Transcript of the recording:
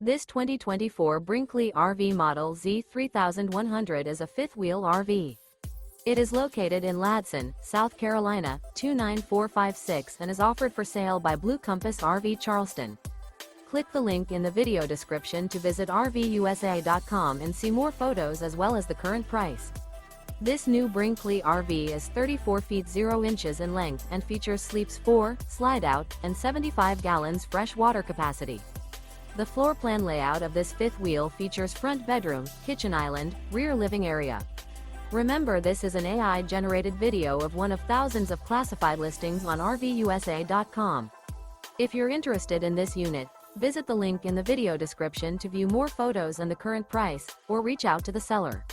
This 2024 Brinkley RV Model Z 3100 is a fifth-wheel RV. It is located in Ladson, South Carolina, 29456 and is offered for sale by Blue Compass RV Charleston. Click the link in the video description to visit RVUSA.com and see more photos as well as the current price. This new Brinkley RV is 34 feet 0 inches in length and features sleeps 4, Slideout, and 75 gallons fresh water capacity. The floor plan layout of this fifth wheel features front bedroom, kitchen island, rear living area. Remember, this is an AI-generated video of one of thousands of classified listings on RVUSA.com. If you're interested in this unit, visit the link in the video description to view more photos and the current price, or reach out to the seller.